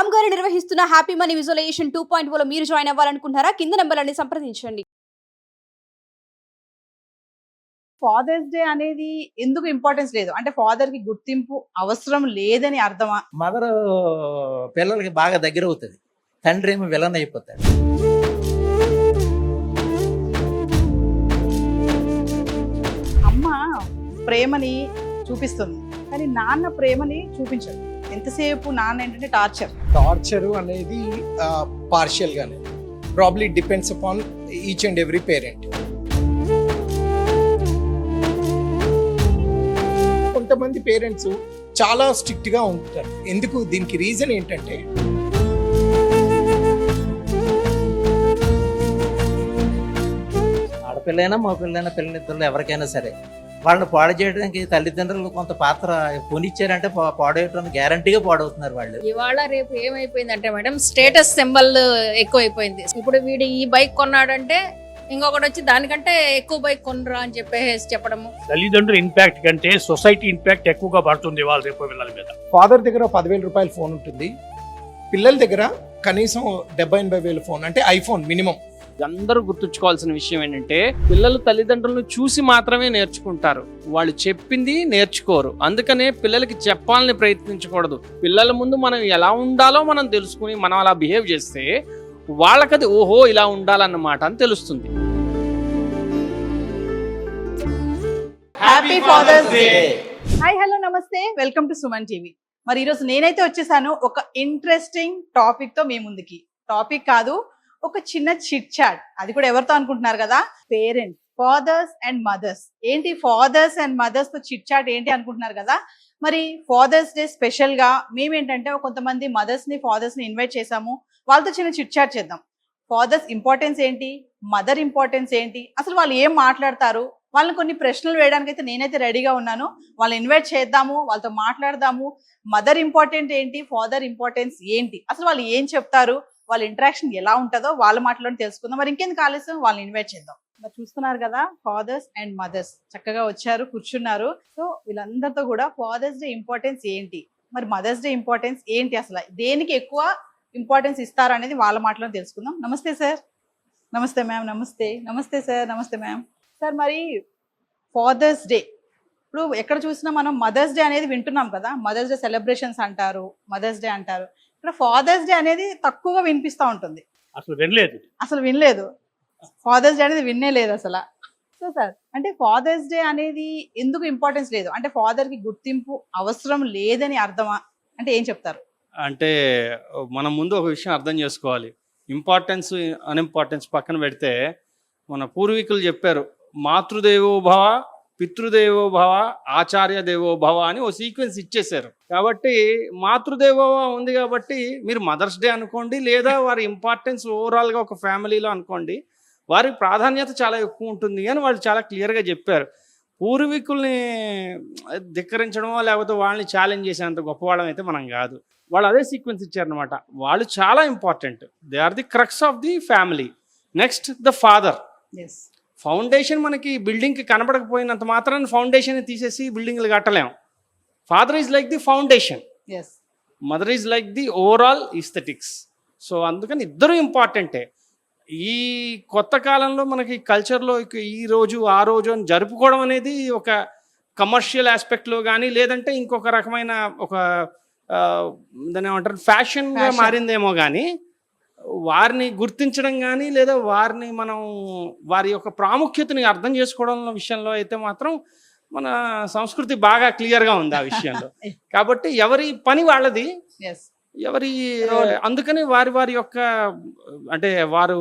రామ్ గారు నిర్వహిస్తున్న happy money visualisation 2.0 లో మీరు జాయిన్ అవ్వాలనుకుంటున్నారా? కింద నంబర్లని సంప్రదించండి. ఫాదర్స్ డే అనేది ఎందుకు ఇంపార్టెన్స్ లేదు అంటే ఫాదర్ కి గుర్తింపు అవసరం లేదని అర్థమా? మదర్ పిల్లలకి బాగా దగ్గర అవుతుంది, తండ్రి ఏమో విలన్ అయిపోతాడు. అమ్మ ప్రేమని చూపిస్తుంది కానీ నాన్న ప్రేమని చూపించదు. ఎంతసేపు నాన్న ఏంటంటే టార్చర్ అనేది పార్షియల్ గానే probably depends upon each and every parent. కొంతమంది పేరెంట్స్ చాలా స్ట్రిక్ట్ గా ఉంటారు. ఎందుకు? దీనికి రీజన్ ఏంటంటే ఆడపిల్లైనా మా పిల్లైనా పిల్లలిద్దరు ఎవరికైనా సరే వాళ్ళని పాడు చేయడానికి తల్లిదండ్రులు కొంత పాత్ర కొనిచ్చారంటే పాడేయడానికి గ్యారంటీగా పాడవుతున్నారు వాళ్ళు. ఇవాళ రేపు ఏమైపోయిందంటే మేడం, స్టేటస్ సింబల్ ఎక్కువైపోయింది. ఇప్పుడు వీడు ఈ బైక్ కొన్నాడంటే ఇంకొకటి వచ్చి దానికంటే ఎక్కువ బైక్ కొనరా అని చెప్పడము. తల్లిదండ్రుల ఇంపాక్ట్ కంటే సొసైటీ ఇంపాక్ట్ ఎక్కువగా పడుతుంది వాళ్ళ రేపు పిల్లల మీద. ఫాదర్ దగ్గర 10,000 రూపాయల ఫోన్ ఉంటుంది, పిల్లల దగ్గర కనీసం 70,000-80,000 ఫోన్, అంటే ఐఫోన్ మినిమం. అందరూ గుర్తుంచుకోవాల్సిన విషయం ఏంటంటే పిల్లలు తల్లిదండ్రులను చూసి మాత్రమే నేర్చుకుంటారు, వాళ్ళు చెప్పింది నేర్చుకోరు. అందుకనే పిల్లలకి చెప్పాలని ప్రయత్నించకూడదు. పిల్లల ముందు మనం ఎలా ఉండాలో మనం తెలుసుకుని మనం అలా బిహేవ్ చేస్తే వాళ్ళకది ఓహో ఇలా ఉండాలన్నమాట అని తెలుస్తుంది. Happy Father's Day. Hi, hello, నమస్తే, వెల్కమ్ టు సుమన్ టీవీ. మరి ఈరోజు నేనైతే వచ్చేసాను ఒక ఇంట్రెస్టింగ్ టాపిక్ తో మీ ముందుకి. టాపిక్ కాదు, ఒక చిన్న చిట్ చాట్. అది కూడా ఎవరితో అనుకుంటున్నారు కదా? Parents, fathers and mothers. ఏంటి ఫాదర్స్ అండ్ మదర్స్ తో చిట్ చాట్ ఏంటి అనుకుంటున్నారు కదా? మరి ఫాదర్స్ డే స్పెషల్ గా మేమేంటంటే కొంతమంది మదర్స్ ని ఫాదర్స్ ని ఇన్వైట్ చేసాము. వాళ్ళతో చిన్న చిట్ చాట్ చేద్దాం. ఫాదర్స్ ఇంపార్టెన్స్ ఏంటి, మదర్ ఇంపార్టెన్స్ ఏంటి, అసలు వాళ్ళు ఏం మాట్లాడతారు, వాళ్ళని కొన్ని ప్రశ్నలు వేయడానికి అయితే నేనైతే రెడీగా ఉన్నాను. వాళ్ళని ఇన్వైట్ చేద్దాము, వాళ్ళతో మాట్లాడదాము. మదర్ ఇంపార్టెంట్ ఏంటి, ఫాదర్ ఇంపార్టెన్స్ ఏంటి, అసలు వాళ్ళు ఏం చెప్తారు, వాళ్ళ ఇంటరాక్షన్ ఎలా ఉంటుందో వాళ్ళ మాటలోనే తెలుసుకుందాం. మరి ఇంకెందుకు ఆలస్యం, వాళ్ళని ఇన్వైట్ చేద్దాం. మరి చూస్తున్నారు కదా, ఫాదర్స్ అండ్ మదర్స్ చక్కగా వచ్చారు, కూర్చున్నారు. సో వీళ్ళందరితో కూడా ఫాదర్స్ డే ఇంపార్టెన్స్ ఏంటి, మరి మదర్స్ డే ఇంపార్టెన్స్ ఏంటి, అసలు దేనికి ఎక్కువ ఇంపార్టెన్స్ ఇస్తారు అనేది వాళ్ళ మాటలో తెలుసుకుందాం. నమస్తే సార్. నమస్తే మ్యామ్. నమస్తే. నమస్తే సార్. నమస్తే మ్యామ్. సార్, మరి ఫాదర్స్ డే ఇప్పుడు ఎక్కడ చూసినా మనం మదర్స్ డే అనేది వింటున్నాం కదా, మదర్స్ డే సెలబ్రేషన్స్ అంటారు, మదర్స్ డే అంటారు. ఇక్కడ ఫాదర్స్ డే అనేది తక్కువగా వినిపిస్తూ ఉంటుంది. అసలు వినలేదు. ఫాదర్స్ డే అనేది విన్నే లేదు అసలు. సో సార్, అంటే ఫాదర్స్ డే అనేది ఎందుకు ఇంపార్టెన్స్ లేదు, అంటే ఫాదర్ కి గుర్తింపు అవసరం లేదని అర్థమా, అంటే ఏం చెప్తారు? అంటే మనం ముందు ఒక విషయం అర్థం చేసుకోవాలి. ఇంపార్టెన్స్ అన్ఇంపార్టెన్స్ పక్కన పెడితే మన పూర్వీకులు చెప్పారు, మాతృదేవోభవ, పితృదేవోభవ, ఆచార్య దేవోభవ అని ఓ సీక్వెన్స్ ఇచ్చేశారు. కాబట్టి మాతృదేవోభవ ఉంది కాబట్టి మీరు మదర్స్ డే అనుకోండి, లేదా వారి ఇంపార్టెన్స్ ఓవరాల్గా ఒక ఫ్యామిలీలో అనుకోండి, వారి ప్రాధాన్యత చాలా ఎక్కువ ఉంటుంది అని వాళ్ళు చాలా క్లియర్గా చెప్పారు. పూర్వీకుల్ని ధిక్కరించడమో లేకపోతే వాళ్ళని ఛాలెంజ్ చేసేంత గొప్పవాళ్ళం అయితే మనం కాదు. వాళ్ళు అదే సీక్వెన్స్ ఇచ్చారనమాట. వాళ్ళు చాలా important, they are the crux of the family. Next the father. Foundation మనకి బిల్డింగ్కి కనపడకపోయినంత మాత్రాన్ని ఫౌండేషన్ తీసేసి బిల్డింగ్లు కట్టలేం. Father is like the foundation, mother is like the overall aesthetics. So అందుకని ఇద్దరు ఇంపార్టెంటే. ఈ కొత్త కాలంలో మనకి కల్చర్లో ఈ రోజు ఆ రోజు అని జరుపుకోవడం అనేది ఒక కమర్షియల్ ఆస్పెక్ట్లో కానీ లేదంటే ఇంకొక రకమైన ఒక దాన్ని ఏమంటారు ఫ్యాషన్గా మారిందేమో కానీ వారిని గుర్తించడం కానీ లేదా వారిని మనం వారి యొక్క ప్రాముఖ్యతని అర్థం చేసుకోవడం విషయంలో అయితే మాత్రం మన సంస్కృతి బాగా క్లియర్గా ఉంది ఆ విషయంలో. కాబట్టి ఎవరి పని వాళ్ళది, ఎవరి అందుకని వారి వారి యొక్క అంటే వారు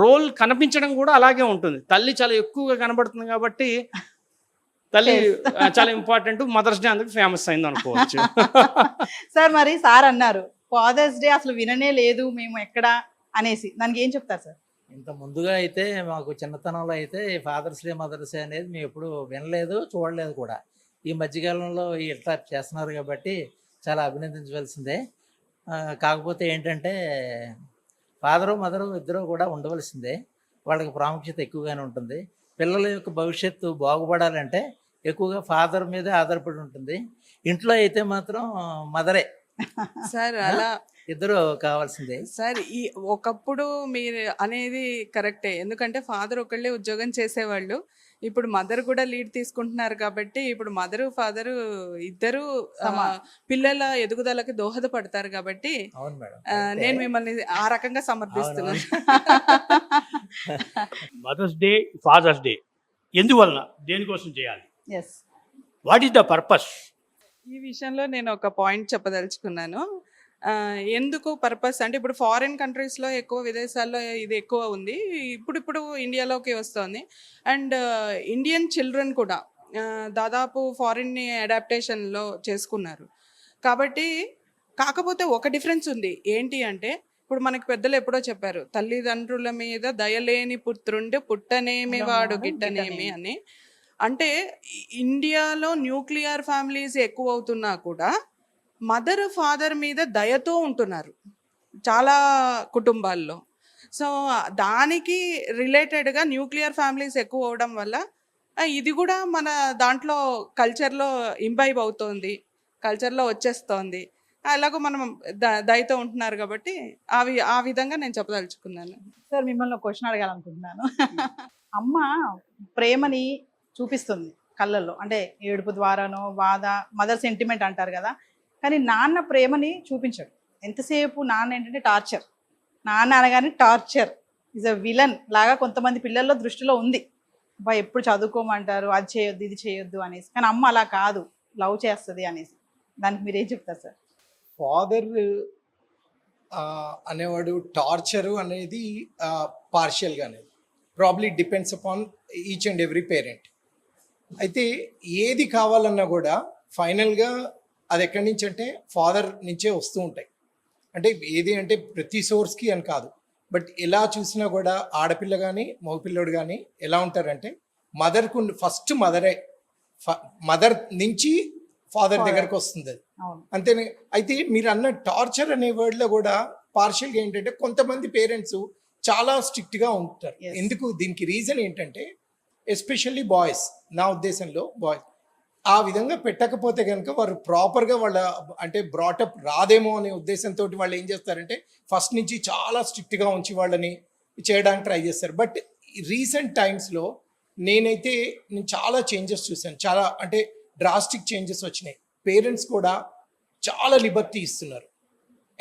రోల్ కనిపించడం కూడా అలాగే ఉంటుంది. తల్లి చాలా ఎక్కువగా కనబడుతుంది కాబట్టి తల్లి చాలా ఇంపార్టెంట్. మదర్స్ డే అందుకు ఫేమస్ అయింది అనుకోవచ్చు. సార్, మరి సార్ అన్నారు ఫాదర్స్ డే అసలు విననే లేదు మేము ఎక్కడ అనేసి, దానికి ఏం చెప్తారు సార్? ఇంత ముందుగా అయితే మాకు చిన్నతనంలో అయితే ఫాదర్స్ డే మదర్స్ డే అనేది మేము ఎప్పుడు వినలేదు, చూడలేదు కూడా. ఈ మధ్యకాలంలో ఇట్లా చేస్తున్నారు కాబట్టి చాలా అభినందించవలసిందే. కాకపోతే ఏంటంటే ఫాదరు మదరు ఇద్దరు కూడా ఉండవలసిందే, వాళ్ళకి ప్రాముఖ్యత ఎక్కువగానే ఉంటుంది. పిల్లల యొక్క భవిష్యత్తు బాగుపడాలంటే ఎక్కువగా ఫాదర్ మీదే ఆధారపడి ఉంటుంది. ఇంట్లో అయితే మాత్రం మదరే. సార్, అలా ఇద్దరు కావాల్సిందే. సార్ ఈ ఒకప్పుడు మీరు అనేది కరెక్టే, ఎందుకంటే ఫాదర్ ఒకళ్ళే ఉద్యోగం చేసేవాళ్ళు. ఇప్పుడు మదర్ కూడా లీడ్ తీసుకుంటున్నారు కాబట్టి ఇప్పుడు మదరు ఫాదరు ఇద్దరు పిల్లల ఎదుగుదలకి దోహదపడతారు కాబట్టి అవును మేడం. నేను మిమ్మల్ని ఆ రకంగా సమర్థిస్తున్నాను. మదర్స్ డే, ఫాదర్స్ డే ఎందువలన, దేనికోసం చేయాలి, yes, what is the purpose? ఈ విషయంలో నేను ఒక పాయింట్ చెప్పదలుచుకున్నాను. ఎందుకు పర్పస్ అంటే ఇప్పుడు ఫారిన్ కంట్రీస్లో ఎక్కువ, విదేశాల్లో ఇది ఎక్కువ ఉంది, ఇప్పుడు ఇండియాలోకి వస్తుంది. అండ్ ఇండియన్ చిల్డ్రన్ కూడా దాదాపు ఫారిన్ని అడాప్టేషన్లో చేసుకున్నారు కాబట్టి. కాకపోతే ఒక డిఫరెన్స్ ఉంది, ఏంటి అంటే ఇప్పుడు మనకి పెద్దలు ఎప్పుడో చెప్పారు, తల్లిదండ్రుల మీద దయలేని పుత్రుండి పుట్టనేమి వాడు గిట్టనేమి అని. అంటే ఇండియాలో న్యూక్లియర్ ఫ్యామిలీస్ ఎక్కువ అవుతున్నా కూడా మదర్ ఫాదర్ మీద దయతో ఉంటున్నారు చాలా కుటుంబాల్లో. సో దానికి రిలేటెడ్గా న్యూక్లియర్ ఫ్యామిలీస్ ఎక్కువ అవడం వల్ల ఇది కూడా మన దాంట్లో కల్చర్లో ఇంబైబ్ అవుతోంది, కల్చర్లో వచ్చేస్తోంది. అలాగో మనం దయతో ఉంటున్నారు కాబట్టి ఆ విధంగా నేను చెప్పదలుచుకున్నాను. సార్ మిమ్మల్ని ఒక క్వశ్చన్ అడగాలనుకుంటున్నాను. అమ్మ ప్రేమని చూపిస్తుంది కళ్ళల్లో, అంటే ఏడుపు ద్వారానో బాధ, మదర్ సెంటిమెంట్ అంటారు కదా, కానీ నాన్న ప్రేమని చూపించాడు. ఎంతసేపు నాన్న ఏంటంటే టార్చర్, నాన్న అనగానే టార్చర్, ఈజ్ అ విలన్ లాగా కొంతమంది పిల్లల్లో దృష్టిలో ఉంది. బా ఎప్పుడు చదువుకోమంటారు, అది చేయొద్దు ఇది చేయొద్దు అనేసి, కానీ అమ్మ అలా కాదు, లవ్ చేస్తుంది అనేసి. దానికి మీరు ఏం చెప్తారు సార్? ఫాదర్ అనేవాడు టార్చరు అనేది పార్షియల్గానే, probably depends upon each and every parent. అయితే ఏది కావాలన్నా కూడా ఫైనల్గా అది ఎక్కడి నుంచి అంటే ఫాదర్ నుంచే వస్తూ ఉంటాయి. అంటే ఏది అంటే ప్రతి సోర్స్కి అని కాదు, బట్ ఎలా చూసినా కూడా ఆడపిల్ల కానీ మగపిల్లడు కానీ ఎలా ఉంటారంటే మదర్కు ఫస్ట్ మదర్ నుంచి ఫాదర్ దగ్గరకు వస్తుంది అది, అంతేనే. అయితే మీరు అన్న టార్చర్ అనే వర్డ్లో కూడా పార్షియల్గా ఏంటంటే కొంతమంది పేరెంట్స్ చాలా స్ట్రిక్ట్గా ఉంటారు. ఎందుకు, దీనికి రీజన్ ఏంటంటే ఎస్పెషల్లీ బాయ్స్, నా ఉద్దేశంలో బాయ్స్ ఆ విధంగా పెట్టకపోతే కనుక వారు ప్రాపర్గా వాళ్ళ అంటే బ్రాటప్ రాదేమో అనే ఉద్దేశంతో వాళ్ళు ఏం చేస్తారంటే ఫస్ట్ నుంచి చాలా స్ట్రిక్ట్గా ఉంచి వాళ్ళని చేయడానికి ట్రై చేస్తారు. బట్ రీసెంట్ టైమ్స్లో నేను చాలా చేంజెస్ చూశాను, చాలా అంటే డ్రాస్టిక్ చేంజెస్ వచ్చినాయి. పేరెంట్స్ కూడా చాలా లిబర్టీ ఇస్తున్నారు.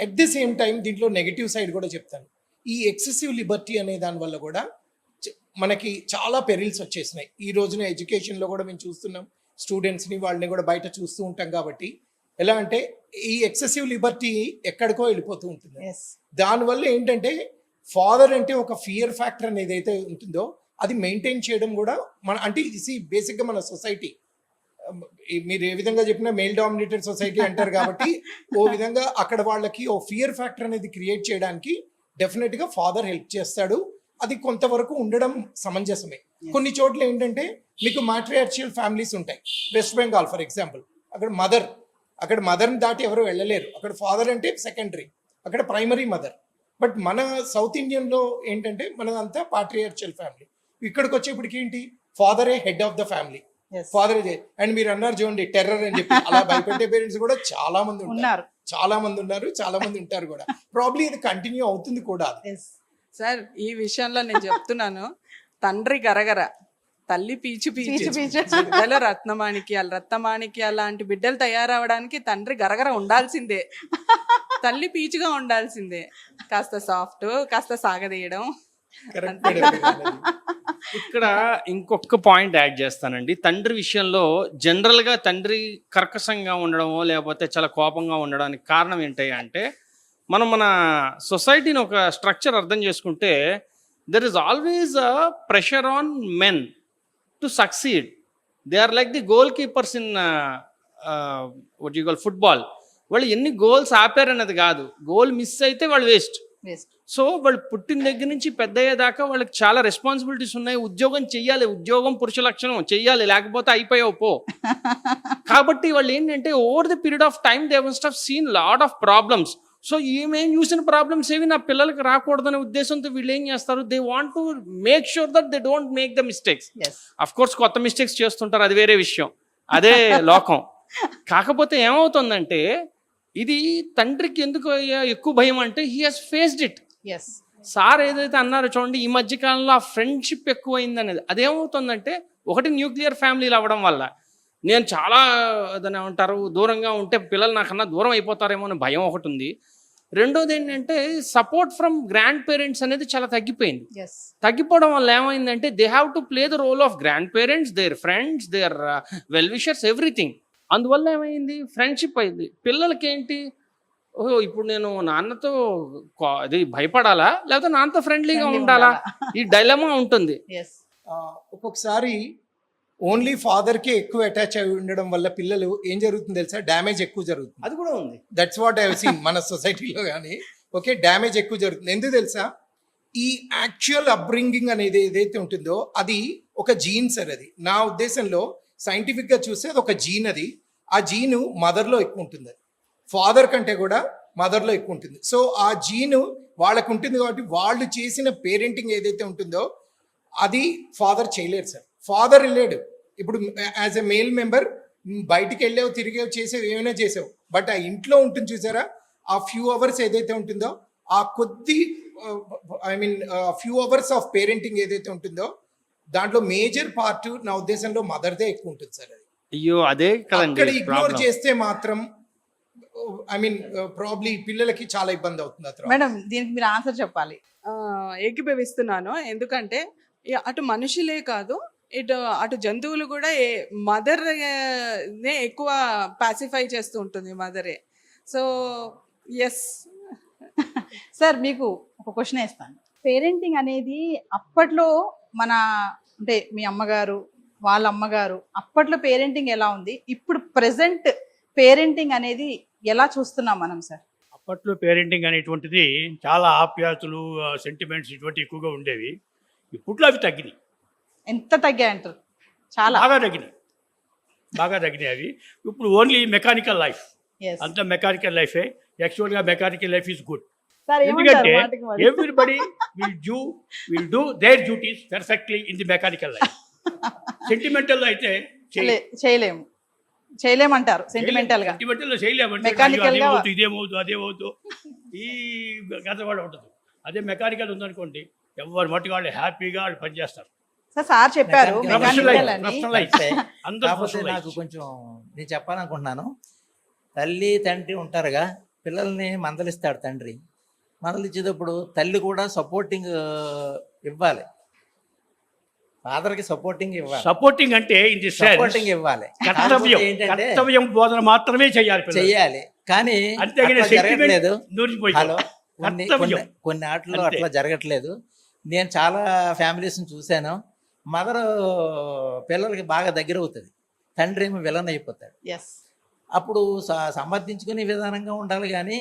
అట్ ది సేమ్ టైం దీంట్లో నెగిటివ్ సైడ్ కూడా చెప్తాను. ఈ ఎక్సెసివ్ లిబర్టీ అనే దానివల్ల కూడా మనకి చాలా పెరిల్స్ వచ్చేసినాయి. ఈ రోజున ఎడ్యుకేషన్లో కూడా మేము చూస్తున్నాం, స్టూడెంట్స్ని వాళ్ళని కూడా బయట చూస్తూ ఉంటాం. కాబట్టి ఎలా అంటే ఈ ఎక్సెసివ్ లిబర్టీ ఎక్కడికో వెళ్ళిపోతూ ఉంటుంది. దానివల్ల ఏంటంటే ఫాదర్ అంటే ఒక ఫియర్ ఫ్యాక్టర్ అనేది అయితే ఉంటుందో అది మెయింటైన్ చేయడం కూడా మన అంటే బేసిక్గా మన సొసైటీ, మీరు ఏ విధంగా చెప్పినా మెయిల్ డామినేటెడ్ సొసైటీ అంటారు కాబట్టి ఓ విధంగా అక్కడ వాళ్ళకి ఓ ఫియర్ ఫ్యాక్టర్ అనేది క్రియేట్ చేయడానికి డెఫినెట్గా ఫాదర్ హెల్ప్ చేస్తాడు. అది కొంతవరకు ఉండడం సమంజసమే. కొన్ని చోట్ల ఏంటంటే మీకు మాట్రియార్షియల్ ఫ్యామిలీస్ ఉంటాయి. వెస్ట్ బెంగాల్ ఫర్ ఎగ్జాంపుల్, అక్కడ మదర్ని దాటి ఎవరు వెళ్ళలేరు. అక్కడ ఫాదర్ అంటే సెకండరీ, అక్కడ ప్రైమరీ మదర్. బట్ మన సౌత్ ఇండియన్లో ఏంటంటే మనదంతా పాట్రియార్షియల్ ఫ్యామిలీ. ఇక్కడికి వచ్చేప్పటికి ఏంటి, ఫాదరే హెడ్ ఆఫ్ ద ఫ్యామిలీ, ఫాదరే. అండ్ మీరు అన్నారు చూడండి టెర్రర్ అని చెప్పి, అలా భయపెట్టే పేరెంట్స్ కూడా చాలా మంది ఉన్నారు, చాలా మంది ఉంటారు కూడా. ప్రాబ్లీ ఇది కంటిన్యూ అవుతుంది కూడా. సార్ ఈ విషయంలో నేను చెప్తున్నాను, తండ్రి గరగర, తల్లి పీచు పీచు, బిడ్డలు రత్నమాణిక్యాలు లాంటి బిడ్డలు తయారవడానికి తండ్రి గరగర ఉండాల్సిందే, తల్లి పీచుగా ఉండాల్సిందే. కాస్త సాఫ్ట్, కాస్త సాగదీయడం. ఇక్కడ ఇంకొక పాయింట్ యాడ్ చేస్తానండి. తండ్రి విషయంలో జనరల్గా తండ్రి కర్కశంగా ఉండడమో లేకపోతే చాలా కోపంగా ఉండడానికి కారణం ఏంటి అంటే, మనం మన సొసైటీని ఒక స్ట్రక్చర్ అర్థం చేసుకుంటే there is always a pressure on men to succeed. They are like the goalkeepers in what you call football. వాళ్ళు ఎన్ని గోల్స్ ఆపారన్నది కాదు, గోల్ మిస్ అయితే వాళ్ళు వేస్ట్. సో వాళ్ళు పుట్టిన దగ్గర నుంచి పెద్ద అయ్యేదాకా వాళ్ళకి చాలా రెస్పాన్సిబిలిటీస్ ఉన్నాయి. ఉద్యోగం చెయ్యాలి, ఉద్యోగం పురుష లక్షణం, చెయ్యాలి, లేకపోతే అయిపోయావు పో. కాబట్టి వాళ్ళు ఏంటంటే over the period of time they must have seen lot of problems. So ఏమేం చూసిన ప్రాబ్లమ్స్ ఏవి నా పిల్లలకి రాకూడదనే ఉద్దేశంతో వీళ్ళు ఏం చేస్తారు, they want to make sure that they don't make the mistakes. Of course కొత్త మిస్టేక్స్ చేస్తుంటారు, అది వేరే విషయం, అదే లోకం. కాకపోతే ఏమవుతుందంటే ఇది తండ్రికి ఎందుకు ఎక్కువ భయం అంటే he has faced it. Yes. Sir ఏదైతే అన్నారో చూడండి, ఈ మధ్య కాలంలో ఆ ఫ్రెండ్షిప్ ఎక్కువైంది అనేది. అదేమవుతుందంటే ఒకటి న్యూక్లియర్ ఫ్యామిలీలు అవ్వడం వల్ల నేను చాలా దాన్ని ఏమంటారు దూరంగా ఉంటే పిల్లలు నాకన్నా దూరం అయిపోతారేమో అని భయం ఒకటి ఉంది. రెండోది ఏంటంటే సపోర్ట్ ఫ్రమ్ గ్రాండ్ పేరెంట్స్ అనేది చాలా తగ్గిపోయింది. ఎస్. తగ్గిపోవడం వల్ల ఏమైందంటే they have to play the role of grandparents, their friends, their well wishers, everything. అందువల్ల ఏమైంది, ఫ్రెండ్షిప్ అయింది. పిల్లలకి ఏంటి, ఓహో ఇప్పుడు నేను నాన్నతో అది భయపడాలా లేకపోతే నాన్నతో ఫ్రెండ్లీగా ఉండాలా, ఈ డైలమా ఉంటుంది. ఎస్. ఒక్కొక్కసారి ఓన్లీ ఫాదర్కే ఎక్కువ అటాచ్ అయి ఉండడం వల్ల పిల్లలు ఏం జరుగుతుంది తెలుసా, డ్యామేజ్ ఎక్కువ జరుగుతుంది. అది కూడా ఉంది. That's what I have seen మన సొసైటీలో. కానీ ఓకే, డ్యామేజ్ ఎక్కువ జరుగుతుంది. ఎందుకు తెలుసా, ఈ యాక్చువల్ అప్బ్రింగింగ్ అనేది ఏదైతే ఉంటుందో అది ఒక జీన్ సార్. అది నా ఉద్దేశంలో సైంటిఫిక్గా చూస్తే అది ఒక జీన్. అది ఆ జీను మదర్లో ఎక్కువ ఉంటుంది, అది ఫాదర్ కంటే కూడా మదర్లో ఎక్కువ ఉంటుంది. సో ఆ జీను వాళ్ళకు ఉంటుంది కాబట్టి వాళ్ళు చేసిన పేరెంటింగ్ ఏదైతే ఉంటుందో అది ఫాదర్ చేయలేరు సార్. ఫాదర్ వెళ్ళాడు ఇప్పుడు యాజ్ ఎ మేల్ మెంబర్, బయటికి వెళ్ళావు, తిరిగావు, చేసావు, ఏమైనా చేసావు, బట్ ఆ ఇంట్లో ఉంటుంది చూసారా, ఆ ఫ్యూ అవర్స్ ఏదైతే ఉంటుందో ఆ కొద్ది ఫ్యూ అవర్స్ ఆఫ్ పేరెంటింగ్ ఏదైతే ఉంటుందో దాంట్లో మేజర్ పార్ట్ నా ఉద్దేశంలో మదర్దే ఎక్కువ ఉంటుంది సార్. అది అయ్యో అదే అక్కడ కదండి ఇగ్నోర్ ప్రాబ్లం. చేస్తే మాత్రం ప్రాబ్లీ పిల్లలకి చాలా ఇబ్బంది అవుతుంది. ఆ తర్వాత మేడం దీనికి మీరు ఆన్సర్ చెప్పాలి. ఏకీభవిస్తున్నాను. ఎందుకంటే అటు మనుషులే కాదు, అటు జంతువులు కూడా మదర్ నే ఎక్కువ పాసిఫై చేస్తూ ఉంటుంది మదరే. So yes. సార్ మీకు ఒక క్వశ్చన్ వేస్తాను. పేరెంటింగ్ అనేది అప్పట్లో మన అంటే మీ అమ్మగారు వాళ్ళ అమ్మగారు అప్పట్లో పేరెంటింగ్ ఎలా ఉంది, ఇప్పుడు ప్రెసెంట్ పేరెంటింగ్ అనేది ఎలా చూస్తున్నాం మనం సార్? అప్పట్లో పేరెంటింగ్ అనేటువంటిది చాలా ఆప్యాయతలు, సెంటిమెంట్స్ ఇటువంటి ఎక్కువగా ఉండేవి. ఇప్పట్లో అవి తగ్గినాయి, ఎంత తగ్గాయంటారు? చాలా బాగా తగ్గినాయి అవి. ఇప్పుడు ఓన్లీ మెకానికల్ లైఫ్, Yes. అంత మెకానికల్ లైఫే. యాక్చువల్గా mechanical life is good. Sir ఎందుకంటే ఏమంటారు మాటకి మరి? Everybody will do there duties perfectly in the mechanical life. Sentimental అయితే చేయలేమంటారు సెంటిమెంటల్ గా. సెంటిమెంటల్ చేయలేమంటే Mechanical గా- అదేమవుతూ ఈ గతవాడు ఉంటుంది. అదే మెకానికల్ ఉందనుకోండి, ఎవరి మట్టుకు వాళ్ళు హ్యాపీగా వాళ్ళు పనిచేస్తారు. సార్ చెప్పారు Professional మెకానికల్ life, అని. professional life. అందరూ కాకపోతే professional నాకు life. కొంచెం నేను చెప్పాలనుకుంటున్నాను, తల్లి తండ్రి ఉంటారుగా, పిల్లల్ని మందలిస్తాడు తండ్రి. మందలిచ్చేటప్పుడు తల్లి కూడా సపోర్టింగ్ ఇవ్వాలి, ఫాదర్కి సపోర్టింగ్ ఇవ్వాలి. సపోర్టింగ్ అంటే ఇన్ ది సెన్స్ సపోర్టింగ్ ఇవ్వాలి. కర్తవ్యం, ఏంటంటే కర్తవ్యం బోధన మాత్రమే చేయాలి పిల్లలు. చెయ్యాలి, కానీ అంతేగాని అట్లా జరగట్లేదు. సెంటిమెంట్ నూరిపోయి హలో, కర్తవ్యం. కొన్ని ఆటల్లో అంతే. అట్లా జరగట్లేదు. నేను చాలా ఫ్యామిలీస్ని చూశాను, మదర్ పిల్లలకి బాగా దగ్గర అవుతుంది, తండ్రి ఏమో విలన్ అయిపోతాడు. ఎస్. అప్పుడు సమర్థించుకునే విధానంగా ఉండాలి, కానీ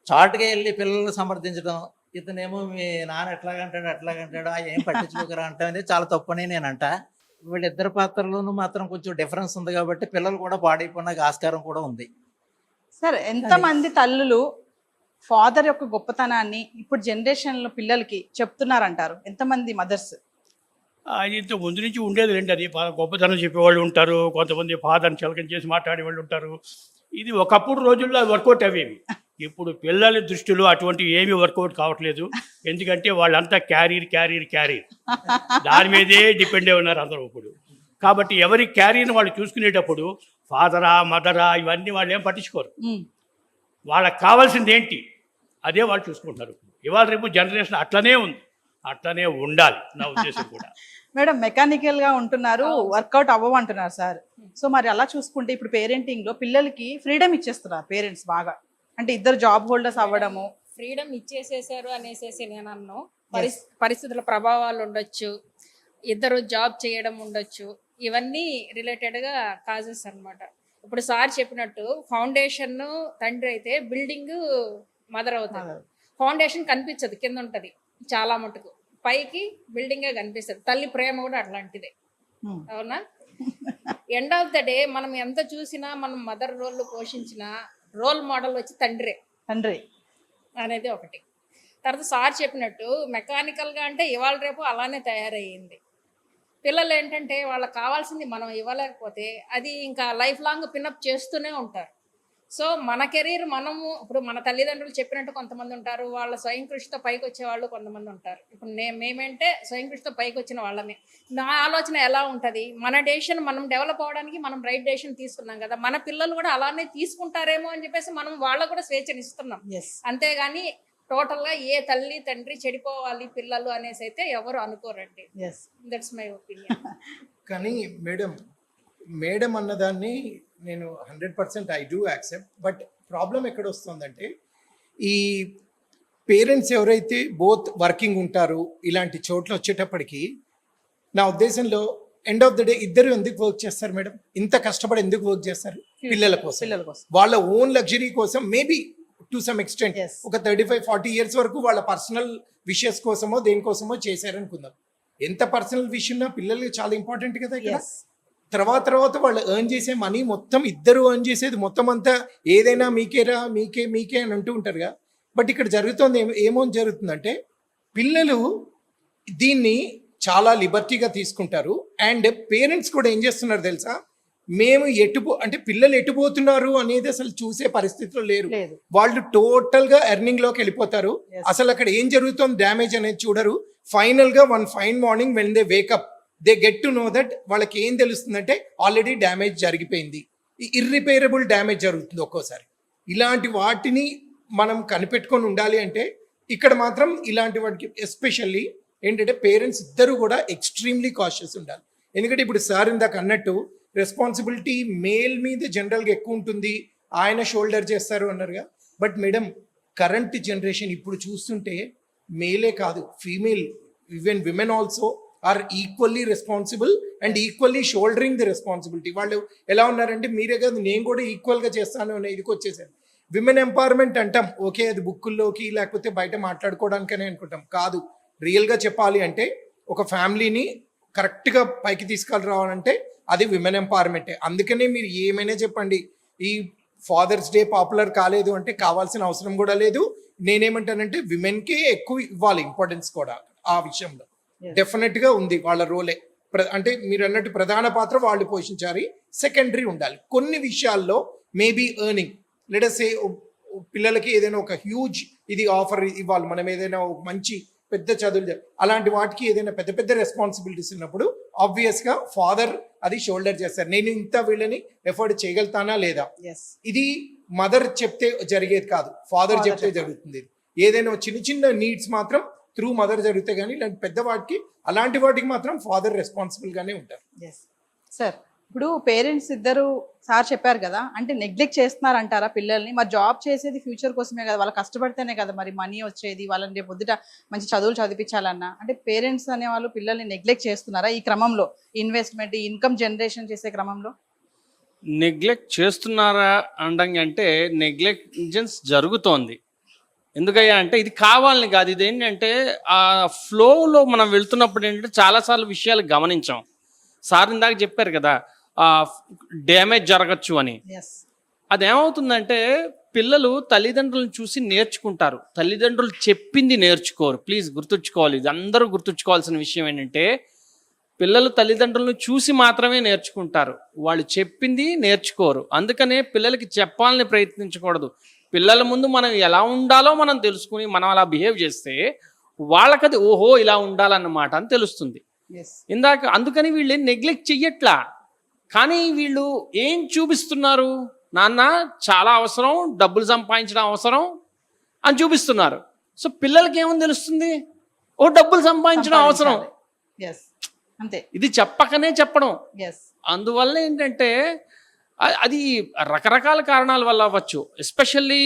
చాటుగా వెళ్ళి పిల్లల్ని సమర్థించడం, ఇతనేమో మీ నాన్న ఎట్లాగంటాడు అట్లాగంటాడు, ఏం పట్టించుకోకరా అంటాం అనేది చాలా తప్పని నేను అంట. వీళ్ళిద్దరి పాత్రలోనూ మాత్రం కొంచెం డిఫరెన్స్ ఉంది కాబట్టి పిల్లలు కూడా పాడైపోయిన ఆస్కారం కూడా ఉంది. సార్ ఎంతమంది తల్లులు ఫాదర్ యొక్క గొప్పతనాన్ని ఇప్పుడు జనరేషన్ లో పిల్లలకి చెప్తున్నారంటారు? ఎంతమంది మదర్స్? అది ఇంత ముందు నుంచి ఉండేది రండి. అది గొప్పతనం చెప్పేవాళ్ళు ఉంటారు, కొంతమంది ఫాదర్ని చిలకం చేసి మాట్లాడేవాళ్ళు ఉంటారు. ఇది ఒకప్పుడు రోజుల్లో వర్కౌట్ అవేవి. ఇప్పుడు పిల్లల దృష్టిలో అటువంటివి ఏమీ వర్కౌట్ కావట్లేదు. ఎందుకంటే వాళ్ళంతా క్యారీర్ దాని మీదే డిపెండ్ అయి ఉన్నారు అందరూ ఇప్పుడు. కాబట్టి ఎవరి క్యారీర్ని వాళ్ళు చూసుకునేటప్పుడు ఫాదరా మదరా ఇవన్నీ వాళ్ళు ఏం పట్టించుకోరు. వాళ్ళకి కావాల్సింది ఏంటి అదే వాళ్ళు చూసుకుంటున్నారు. ఇవాళ రేపు జనరేషన్ అట్లనే ఉంది, అట్లనే ఉండాలి నా ఉద్దేశం కూడా. మేడం మెకానికల్ గా ఉంటున్నారు, వర్కౌట్ అవ్వమంటున్నారు సార్. సో మరి అలా చూసుకుంటే ఇప్పుడు పేరెంటింగ్ లో పిల్లలకి ఫ్రీడమ్ ఇచ్చేస్తున్నారు పేరెంట్స్ బాగా. అంటే ఇద్దరు జాబ్ హోల్డర్స్ అవ్వడము. ఫ్రీడమ్ ఇచ్చేసేసారు అనేసి నేను అన్నాను. పరిస్థితుల ప్రభావాలు ఉండొచ్చు, ఇద్దరు జాబ్ చేయడం ఉండొచ్చు, ఇవన్నీ రిలేటెడ్గా కాజెస్ అన్నమాట. ఇప్పుడు సార్ చెప్పినట్టు ఫౌండేషన్ తండ్రి అయితే బిల్డింగ్ మదర్ అవుతుంది. ఫౌండేషన్ కనిపించదు, కింద ఉంటుంది చాలా మటుకు, పైకి బిల్డింగే కనిపిస్తుంది. తల్లి ప్రేమ కూడా అట్లాంటిదే, అవునా? ఎండ్ ఆఫ్ ద డే మనం ఎంత చూసినా, మనం మదర్ రోల్ పోషించిన రోల్ మోడల్ వచ్చి తండ్రి అనేది ఒకటి. తర్వాత సార్ చెప్పినట్టు మెకానికల్గా అంటే ఇవాళ రేపు అలానే తయారయ్యింది. పిల్లలు ఏంటంటే వాళ్ళకి కావాల్సింది మనం ఇవ్వలేకపోతే అది ఇంకా లైఫ్ లాంగ్ పిన్అప్ చేస్తూనే ఉంటారు. సో మన కెరీర్ మనము ఇప్పుడు మన తల్లిదండ్రులు చెప్పినట్టు కొంతమంది ఉంటారు, వాళ్ళ స్వయం కృషితో పైకి వచ్చే వాళ్ళు కొంతమంది ఉంటారు. ఇప్పుడు మేమంటే స్వయం కృషితో పైకి వచ్చిన వాళ్ళమే. నా ఆలోచన ఎలా ఉంటుంది, మన డెసిషన్ మనం డెవలప్ అవ్వడానికి మనం రైట్ డెసిషన్ తీసుకున్నాం కదా, మన పిల్లలు కూడా అలానే తీసుకుంటారేమో అని చెప్పేసి మనం వాళ్ళకు కూడా స్వేచ్ఛను ఇస్తున్నాం. అంతేగాని టోటల్గా ఏ తల్లి తండ్రి చెడిపోవాలి పిల్లలు అనేసి అయితే ఎవరు అనుకోరండి. That's my opinion. కానీ మేడం అన్నదాన్ని నేను 100% I do accept. But problem ఎక్కడ వస్తుందంటే, ఈ పేరెంట్స్ ఎవరైతే బోత్ వర్కింగ్ ఉంటారు ఇలాంటి చోట్ల వచ్చేటప్పటికి, నా ఉద్దేశంలో ఎండ్ ఆఫ్ ద డే ఇద్దరు ఎందుకు వర్క్ చేస్తారు మేడం? ఇంత కష్టపడి ఎందుకు వర్క్ చేస్తారు? పిల్లల కోసం, వాళ్ళ ఓన్ లగ్జరీ కోసం, మేబీ టు సమ్ ఎక్స్టెంట్ ఒక 35-40 ఇయర్స్ వరకు వాళ్ళ పర్సనల్ విషయస్ కోసమో దేనికోసమో చేశారనుకుందాం. ఎంత పర్సనల్ విషయం పిల్లలకి చాలా ఇంపార్టెంట్ కదా ఇక్కడ. తర్వాత వాళ్ళు ఎర్న్ చేసే మనీ మొత్తం, ఇద్దరు ఎర్న్ చేసేది మొత్తం అంతా ఏదైనా మీకేరా మీకే అని అంటూ ఉంటారుగా. బట్ ఇక్కడ జరుగుతుంది ఏమో జరుగుతుందంటే, పిల్లలు దీన్ని చాలా లిబర్టీగా తీసుకుంటారు. అండ్ పేరెంట్స్ కూడా ఏం చేస్తున్నారు తెలుసా, మేము అంటే పిల్లలు ఎటుపోతున్నారు అనేది అసలు చూసే పరిస్థితిలో లేరు. వాళ్ళు టోటల్ గా ఎర్నింగ్ లోకి వెళ్ళిపోతారు. అసలు అక్కడ ఏం జరుగుతుంది డ్యామేజ్ అనేది చూడరు. ఫైనల్ గా one fine morning when they wake up they get to know that వాళ్ళకి ఏం తెలుస్తుందంటే ఆల్రెడీ డ్యామేజ్ జరిగిపోయింది, ఇర్రిపేరబుల్ డ్యామేజ్ జరుగుతుంది ఒక్కోసారి. ఇలాంటి వాటిని మనం కనిపెట్టుకొని ఉండాలి అంటే ఇక్కడ మాత్రం ఇలాంటి వాటికి ఎస్పెషల్లీ ఏంటంటే పేరెంట్స్ ఇద్దరు కూడా ఎక్స్ట్రీమ్లీ కాషియస్ ఉండాలి. ఎందుకంటే ఇప్పుడు సార్ ఇందాక అన్నట్టు రెస్పాన్సిబిలిటీ మేల్ మీద జనరల్గా ఎక్కువ ఉంటుంది, ఆయన షోల్డర్ చేస్తారు అన్నారుగా. బట్ మేడం కరెంట్ జనరేషన్ ఇప్పుడు చూస్తుంటే మేలే కాదు, female even women also are equally responsible and equally soldering the responsibility. వాళ్ళు ఎలా ఉన్నారంటే, మీరే కాదు నేను కూడా ఈక్వల్గా చేస్తాను అనే ఇదికి వచ్చేసాను. విమెన్ ఎంపవర్మెంట్ అంటాం, ఓకే అది బుక్కుల్లోకి లేకపోతే బయట మాట్లాడుకోవడానికనే అనుకుంటాం. కాదు, రియల్గా చెప్పాలి అంటే ఒక ఫ్యామిలీని కరెక్ట్గా పైకి తీసుకెళ్ళరావాలంటే అది విమెన్ ఎంపవర్మెంటే. అందుకనే మీరు ఏమైనా చెప్పండి, ఈ ఫాదర్స్ డే పాపులర్ కాలేదు అంటే కావాల్సిన అవసరం కూడా లేదు. నేనేమంటానంటే విమెన్కే ఎక్కువ ఇవ్వాలి ఇంపార్టెన్స్ కూడా ఆ విషయంలో. డెఫినెట్ గా ఉంది వాళ్ళ రోలే. అంటే మీరు అన్నట్టు ప్రధాన పాత్ర వాళ్ళు పోషించాలి, సెకండరీ ఉండాలి. కొన్ని విషయాల్లో మేబీ ఎర్నింగ్, లెట్ అస్ సే పిల్లలకి ఏదైనా ఒక హ్యూజ్ ఇది ఆఫర్ ఇవ్వాలి, మనం ఏదైనా ఒక మంచి పెద్ద చదువులు అలాంటి వాటికి ఏదైనా పెద్ద రెస్పాన్సిబిలిటీస్ ఉన్నప్పుడు ఆబ్వియస్ గా ఫాదర్ అది షోల్డర్ చేస్తారు. నేను ఇంత వీళ్ళని ఎఫర్ట్ చేయగలుగుతానా లేదా, ఇది మదర్ చెప్తే జరిగేది కాదు, ఫాదర్ చెప్తే జరుగుతుంది. ఏదైనా చిన్న నీడ్స్ మాత్రం త్రూ మదర్ జరుగుతాయి, కానీ ఇలాంటి పెద్ద వాటికి అలాంటి వాటికి మాత్రం ఫాదర్ రెస్పాన్సిబుల్ గానే ఉంటారు. సార్ ఇప్పుడు పేరెంట్స్ ఇద్దరు సార్ చెప్పారు కదా, అంటే నెగ్లెక్ట్ చేస్తున్నారు అంటారా పిల్లల్ని? మరి జాబ్ చేసేది ఫ్యూచర్ కోసమే కదా, వాళ్ళు కష్టపడితేనే కదా మరి మనీ వచ్చేది, వాళ్ళని రేపు పొద్దుట మంచి చదువులు చదివించాలన్నా. అంటే పేరెంట్స్ అనే వాళ్ళు పిల్లల్ని నెగ్లెక్ట్ చేస్తున్నారా ఈ క్రమంలో, ఇన్వెస్ట్మెంట్ ఇన్కమ్ జనరేషన్ చేసే క్రమంలో? నెగ్లెక్ట్ చేస్తున్నారా అంటే నెగ్లెక్టెన్స్ జరుగుతోంది. ఎందుకయ్యా అంటే ఇది కావాలని కాదు, ఇది ఏంటంటే ఆ ఫ్లోలో మనం వెళ్తున్నప్పుడు ఏంటంటే చాలాసార్లు విషయాలు గమనించాం. సార్ ఇందాక చెప్పారు కదా డ్యామేజ్ జరగచ్చు అని. అదేమవుతుందంటే పిల్లలు తల్లిదండ్రులను చూసి నేర్చుకుంటారు, తల్లిదండ్రులు చెప్పింది నేర్చుకోరు. ప్లీజ్ గుర్తుంచుకోవాలి, ఇది అందరూ గుర్తుంచుకోవాల్సిన విషయం ఏంటంటే పిల్లలు తల్లిదండ్రులను చూసి మాత్రమే నేర్చుకుంటారు, వాళ్ళు చెప్పింది నేర్చుకోరు. అందుకనే పిల్లలకి చెప్పాలని ప్రయత్నించకూడదు. పిల్లల ముందు మనం ఎలా ఉండాలో మనం తెలుసుకుని మనం అలా బిహేవ్ చేస్తే వాళ్ళకది ఓహో ఇలా ఉండాలన్నమాట అని తెలుస్తుంది. ఇందాక అందుకని వీళ్ళు నెగ్లెక్ట్ చెయ్యట్లా, కానీ వీళ్ళు ఏం చూపిస్తున్నారు, నాన్న చాలా అవసరం, డబ్బులు సంపాదించడం అవసరం అని చూపిస్తున్నారు. సో పిల్లలకి ఏమని తెలుస్తుంది, ఓ డబ్బులు సంపాదించడం అవసరం, అంతే. ఇది చెప్పకనే చెప్పడం. అందువల్ల ఏంటంటే అది రకరకాల కారణాల వల్ల అవ్వచ్చు. ఎస్పెషల్లీ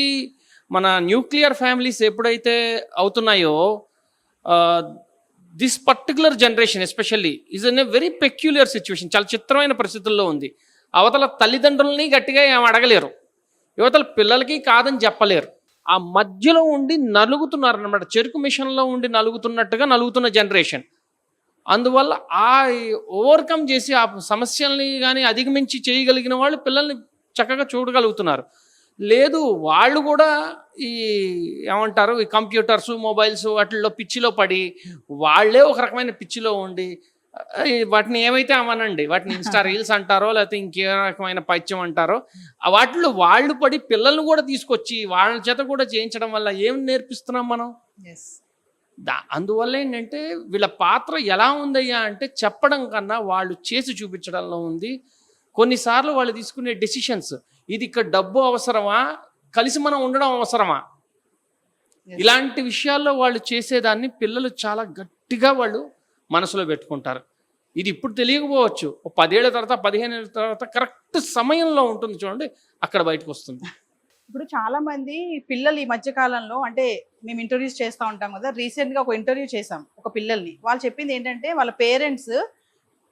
మన న్యూక్లియర్ ఫ్యామిలీస్ ఎప్పుడైతే అవుతున్నాయో this particular generation especially is in a very peculiar situation. చాలా చిత్రమైన పరిస్థితుల్లో ఉంది. అవతల తల్లిదండ్రులని గట్టిగా ఏం అడగలేరు, యువతల పిల్లలకి కాదని చెప్పలేరు. ఆ మధ్యలో ఉండి నలుగుతున్నారు అన్నమాట, చెరుకు మిషన్లో ఉండి నలుగుతున్నట్టుగా నలుగుతున్న జనరేషన్. అందువల్ల ఆ ఓవర్కమ్ చేసి ఆ సమస్యల్ని కానీ అధిగమించి చేయగలిగిన వాళ్ళు పిల్లల్ని చక్కగా చూడగలుగుతున్నారు. లేదు వాళ్ళు కూడా ఈ ఈ కంప్యూటర్స్ మొబైల్స్ వాటిల్లో పిచ్చిలో పడి వాళ్ళే ఒక రకమైన పిచ్చిలో ఉండి వాటిని ఏమైతే అవనండి, వాటిని ఇన్స్టా రీల్స్ అంటారో లేకపోతే ఇంకే రకమైన పైత్యం అంటారో, వాటిలో వాళ్ళు పడి పిల్లల్ని కూడా తీసుకొచ్చి వాళ్ళ చేత కూడా చేయించడం వల్ల ఏం నేర్పిస్తున్నాం మనం? ఎస్ అందువల్ల ఏంటంటే వీళ్ళ పాత్ర ఎలా ఉందయ్యా అంటే చెప్పడం కన్నా వాళ్ళు చేసి చూపించడంలో ఉంది. కొన్నిసార్లు వాళ్ళు తీసుకునే డెసిషన్స్, ఇది ఇక్కడ డబ్బు అవసరమా, కలిసి మనం ఉండడం అవసరమా, ఇలాంటి విషయాల్లో వాళ్ళు చేసేదాన్ని పిల్లలు చాలా గట్టిగా వాళ్ళు మనసులో పెట్టుకుంటారు. ఇది ఇప్పుడు తెలియకపోవచ్చు, 10 ఏళ్ళ తర్వాత 15 ఏళ్ళ తర్వాత కరెక్ట్ సమయంలో ఉంటుంది చూడండి, అక్కడ బయటకు వస్తుంది. ఇప్పుడు చాలా మంది పిల్లలు ఈ మధ్య కాలంలో, అంటే మేము ఇంటర్వ్యూస్ చేస్తూ ఉంటాం కదా, రీసెంట్ గా ఒక ఇంటర్వ్యూ చేసాం ఒక పిల్లల్ని. వాళ్ళు చెప్పింది ఏంటంటే వాళ్ళ పేరెంట్స్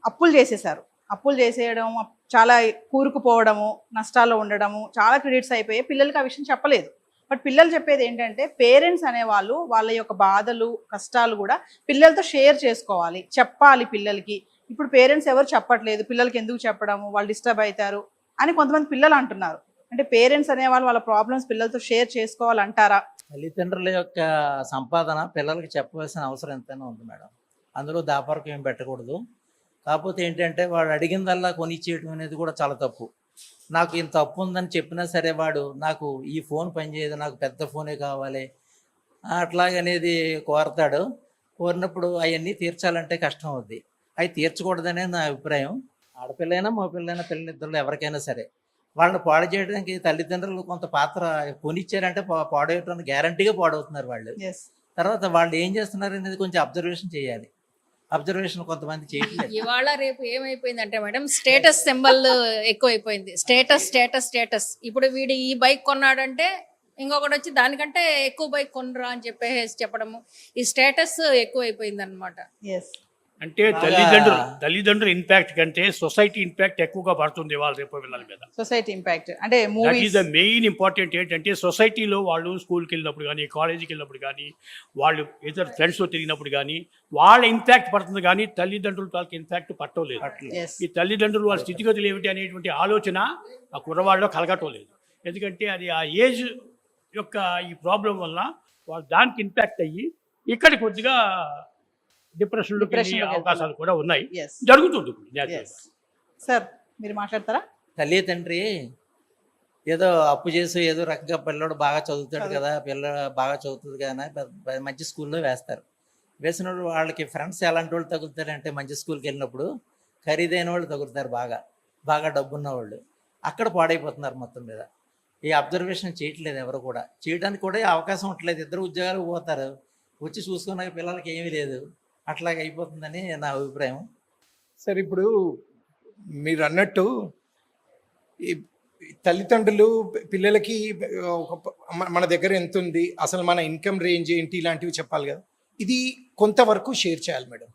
అప్పులు చేసేసారు, అప్పులు చేసేయడం, చాలా కూరుకుపోవడము, నష్టాల్లో ఉండడము, చాలా క్రెడిట్స్ అయిపోయాయి. పిల్లలకి ఆ విషయం చెప్పలేదు. బట్ పిల్లలు చెప్పేది ఏంటంటే పేరెంట్స్ అనేవాళ్ళు వాళ్ళ యొక్క బాధలు కష్టాలు కూడా పిల్లలతో షేర్ చేసుకోవాలి, చెప్పాలి పిల్లలకి. ఇప్పుడు పేరెంట్స్ ఎవరు చెప్పట్లేదు, పిల్లలకి ఎందుకు చెప్పడము, వాళ్ళు డిస్టర్బ్ అవుతారు అని కొంతమంది పిల్లలు అంటున్నారు. అంటే పేరెంట్స్ అనేవాళ్ళు వాళ్ళ ప్రాబ్లమ్స్ పిల్లలతో షేర్ చేసుకోవాలంటారా? తల్లిదండ్రుల యొక్క సంపాదన పిల్లలకి చెప్పవలసిన అవసరం ఎంతైనా ఉంది మేడం. అందులో దాపరకు ఏం పెట్టకూడదు. కాకపోతే ఏంటంటే వాడు అడిగిందల్లా కొనిచ్చేయడం అనేది కూడా చాలా తప్పు. నాకు ఇంత అప్పు ఉందని చెప్పినా సరే వాడు నాకు ఈ ఫోన్ పనిచేయదు, నాకు పెద్ద ఫోనే కావాలి అట్లాగనేది కోరతాడు. కోరినప్పుడు అవన్నీ తీర్చాలంటే కష్టం అవుద్ది. అవి తీర్చకూడదనే నా అభిప్రాయం. ఆడపిల్లైనా మగపిల్లైనా పిల్లలిద్దరు ఎవరికైనా సరే వాళ్ళని పాడు చేయడానికి తల్లిదండ్రులు కొంత పాత్ర కొనిచ్చారంటే పాడేయటానికి గ్యారంటీగా పాడవుతున్నారు వాళ్ళు. తర్వాత వాళ్ళు ఏం చేస్తున్నారు అనేది కొంచెం అబ్జర్వేషన్ చేయాలి. అబ్జర్వేషన్ కొంతమంది చేయట్లేదు. ఇవాళ రేపు ఏమైపోయిందంటే మేడం, స్టేటస్ సింబల్ ఎక్కువైపోయింది. Status status status. ఇప్పుడు వీడు ఈ బైక్ కొన్నాడంటే ఇంకొకటి వచ్చి దానికంటే ఎక్కువ బైక్ కొనరా అని చెప్పడము, ఈ స్టేటస్ ఎక్కువైపోయింది అనమాట. అంటే తల్లిదండ్రుల ఇంపాక్ట్ కంటే సొసైటీ ఇంపాక్ట్ ఎక్కువగా పడుతుంది వాళ్ళ రేపు పిల్లల మీద. సొసైటీ ఇంపాక్ట్ అంటే that is the main important. ఏంటంటే సొసైటీలో వాళ్ళు స్కూల్కి వెళ్ళినప్పుడు కానీ, కాలేజీకి వెళ్ళినప్పుడు కానీ, వాళ్ళు ఇతర ఫ్రెండ్స్తో తిరిగినప్పుడు కానీ వాళ్ళ ఇంపాక్ట్ పడుతుంది, కానీ తల్లిదండ్రుల తాలూకు ఇంపాక్ట్ పట్టలేదు. ఈ తల్లిదండ్రులు వాళ్ళ స్థితిగతులు ఏమిటి అనేటువంటి ఆలోచన ఆ కుర్రవాళ్ళలో కలగటం లేదు. ఎందుకంటే అది ఆ ఏజ్ యొక్క ఈ ప్రాబ్లం వల్ల వాళ్ళు దానికి ఇంపాక్ట్ అయ్యి ఇక్కడ కొద్దిగా డిప్రెషన్లో అవకాశాలు కూడా ఉన్నాయి, జరుగుతుంది. సార్ మీరు మాట్లాడతారా? తల్లి తండ్రి ఏదో అప్పు చేసి ఏదో రకంగా పిల్లడు బాగా చదువుతాడు కదా, పిల్ల బాగా చదువుతుంది కదా మంచి స్కూల్లో వేస్తారు. వేసినప్పుడు వాళ్ళకి ఫ్రెండ్స్ ఎలాంటి వాళ్ళు తగులుతారంటే మంచి స్కూల్కి వెళ్ళినప్పుడు ఖరీదైన వాళ్ళు తగులుతారు, బాగా డబ్బున్న వాళ్ళు. అక్కడ పాడైపోతున్నారు మొత్తం మీద. ఈ అబ్జర్వేషన్ చేయట్లేదు ఎవరు కూడా, చేయడానికి కూడా అవకాశం ఉండట్లేదు. ఇద్దరు ఉద్యోగాలు పోతారు, వచ్చి చూసుకున్నాక పిల్లలకి ఏమీ లేదు, అట్లాగే అయిపోతుందని నా అభిప్రాయం. సార్ ఇప్పుడు మీరు అన్నట్టు ఈ తల్లిదండ్రులు పిల్లలకి మన దగ్గర ఎంత ఉంది, అసలు మన ఇన్కమ్ రేంజ్ ఏంటి, ఇలాంటివి చెప్పాలి కదా. ఇది కొంతవరకు షేర్ చేయాలి మేడం.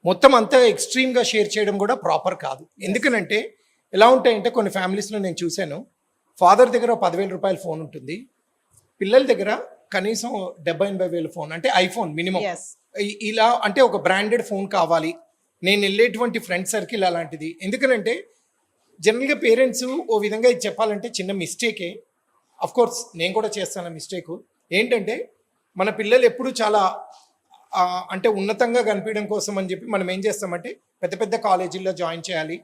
మొత్తం అంతా ఎక్స్ట్రీమ్గా షేర్ చేయడం కూడా ప్రాపర్ కాదు. ఎందుకనంటే ఎలా ఉంటాయంటే కొన్ని ఫ్యామిలీస్లో నేను చూశాను, ఫాదర్ దగ్గర 10,000 రూపాయల ఫోన్ ఉంటుంది, పిల్లల దగ్గర కనీసం 70,000-80,000 ఫోన్, అంటే ఐఫోన్ మినిమం. ఇలా అంటే ఒక బ్రాండెడ్ ఫోన్ కావాలి. నేను వెళ్ళేటువంటి ఫ్రెండ్ సర్కిల్ అలాంటిది. ఎందుకనంటే జనరల్గా పేరెంట్స్ ఓ విధంగా ఇది చెప్పాలంటే చిన్న మిస్టేకే. అఫ్ కోర్స్ నేను కూడా చేస్తాను మిస్టేక్. ఏంటంటే మన పిల్లలు ఎప్పుడు చాలా అంటే ఉన్నతంగా కనిపించడం కోసం అని చెప్పి మనం ఏం చేస్తామంటే పెద్ద పెద్ద కాలేజీల్లో జాయిన్ చేయాలి,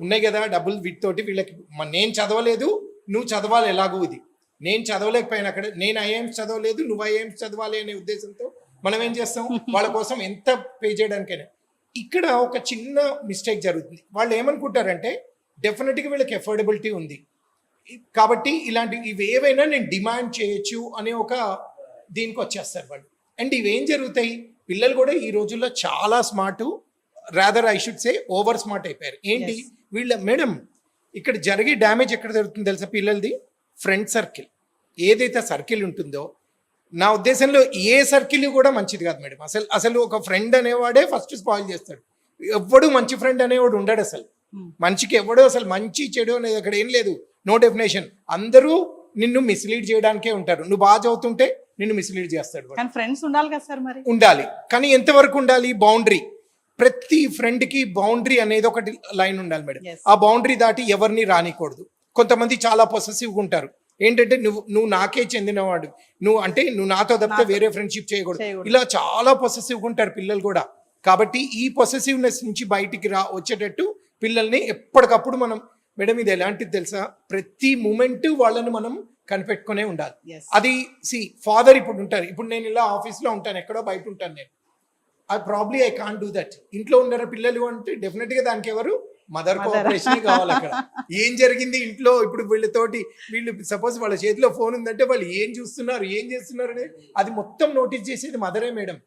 ఉన్నాయి కదా డబ్బులు, వీటితోటి వీళ్ళకి నేను చదవలేదు నువ్వు చదవాలి, ఎలాగూ ఇది నేను చదవలేకపోయినా అక్కడ నేను ఐఏఎమ్స్ చదవలేదు నువ్వు ఐఏఎమ్స్ చదవాలి అనే ఉద్దేశంతో మనం ఏం చేస్తాం, వాళ్ళ కోసం ఎంత పే చేయడానికైనా. ఇక్కడ ఒక చిన్న మిస్టేక్ జరుగుతుంది. వాళ్ళు ఏమనుకుంటారంటే డెఫినెట్గా వీళ్ళకి ఎఫోర్డబిలిటీ ఉంది కాబట్టి ఇలాంటి ఇవి ఏవైనా నేను డిమాండ్ చేయొచ్చు అనే ఒక దీనికి వచ్చేస్తారు వాళ్ళు. అండ్ ఇవేం జరుగుతాయి, పిల్లలు కూడా ఈ రోజుల్లో చాలా smart, rather I should say over smart అయిపోయారు. ఏంటి వీళ్ళ మేడం ఇక్కడ జరిగే డ్యామేజ్ ఎక్కడ జరుగుతుంది తెలుసా, పిల్లలది ఫ్రెండ్ సర్కిల్. ఏదైతే సర్కిల్ ఉంటుందో నా ఉద్దేశంలో ఏ సర్కిల్ కూడా మంచిది కాదు మేడం. అసలు ఒక ఫ్రెండ్ అనేవాడే ఫస్ట్ స్పాయిల్ చేస్తాడు. ఎవ్వడు మంచి ఫ్రెండ్ అనేవాడు ఉండడు. అసలు మంచికి ఎవడో అసలు మంచి చెడు అనేది అక్కడ ఏం లేదు, నో డెఫినేషన్. అందరూ నిన్ను మిస్లీడ్ చేయడానికే ఉంటారు. నువ్వు బాగా చదువుతుంటే నిన్ను మిస్లీడ్ చేస్తాడు. ఫ్రెండ్స్ ఉండాలి కదా సార్, మరి ఉండాలి. కానీ ఎంతవరకు ఉండాలి, బౌండరీ. ప్రతి ఫ్రెండ్ కి బౌండరీ అనేది ఒకటి లైన్ ఉండాలి మేడం. ఆ బౌండరీ దాటి ఎవరిని రానికూడదు. కొంతమంది చాలా పొసెసివ్గా ఉంటారు. ఏంటంటే నువ్వు నాకే చెందినవాడు, నువ్వు నాతో తప్పితే వేరే ఫ్రెండ్షిప్ చేయకూడదు, ఇలా చాలా పొసెసివ్గా ఉంటారు పిల్లలు కూడా. కాబట్టి ఈ పొసెసివ్నెస్ నుంచి బయటికి వచ్చేటట్టు పిల్లల్ని ఎప్పటికప్పుడు మనం, మేడం ఇది ఎలాంటిది తెలుసా, ప్రతి మూమెంట్ వాళ్ళని మనం కనిపెట్టుకునే ఉండాలి. Yes. అది ఫాదర్ ఇప్పుడు ఉంటారు, ఇప్పుడు నేను ఇలా ఆఫీస్లో ఉంటాను, ఎక్కడో బయట ఉంటాను నేను, ఐ కాంట్ డూ దట్. ఇంట్లో ఉండరు పిల్లలు అంటే డెఫినెట్గా దానికి ఎవరు మదర్ కోఆపరేషన్ కావాలి. అక్కడ ఏం జరిగింది ఇంట్లో, ఇప్పుడు వీళ్ళు సపోజ్ వాళ్ళ చేతిలో ఫోన్ ఉందంటే వాళ్ళు ఏం చూస్తున్నారు ఏం చేస్తున్నారు అనేది అది మొత్తం నోటీస్ చేసేది మదరే మేడం.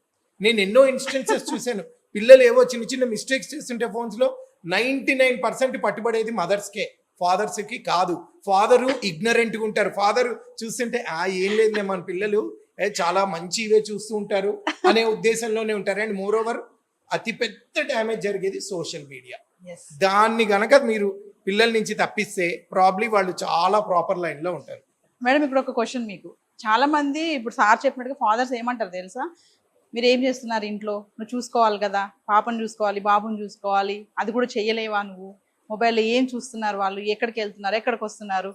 నేను ఎన్నో ఇన్స్టెన్సెస్ చూశాను, పిల్లలు ఏవో చిన్న చిన్న మిస్టేక్స్ చేస్తుంటే ఫోన్స్లో 99% పట్టుబడేది మదర్స్కే, ఫాదర్స్కి కాదు. ఫాదరు ఇగ్నరెంట్గా ఉంటారు, ఫాదర్ చూస్తుంటే ఏం లేదులే మన పిల్లలు చాలా మంచి ఇవే చూస్తూ ఉంటారు అనే ఉద్దేశంలోనే ఉంటారు. అండ్ మోర్ ఓవర్ అతిపెద్ద డ్యామేజ్ జరిగేది సోషల్ మీడియా. దాన్ని గనక మీరు పిల్లల నుంచి తప్పిస్తే ప్రాబ్లీ వాళ్ళు చాలా ప్రాపర్ లైన్లో ఉంటారు. మేడం ఇప్పుడు ఒక క్వశ్చన్ మీకు, చాలా మంది ఇప్పుడు సార్ చెప్పినట్టుగా ఫాదర్స్ ఏమంటారు తెలుసా, మీరు ఏం చేస్తున్నారు ఇంట్లో, నువ్వు చూసుకోవాలి కదా, పాపను చూసుకోవాలి బాబుని చూసుకోవాలి, అది కూడా చెయ్యలేవా నువ్వు, మొబైల్లో ఏం చూస్తున్నారు వాళ్ళు, ఎక్కడికి వెళ్తున్నారు ఎక్కడికి వస్తున్నారు,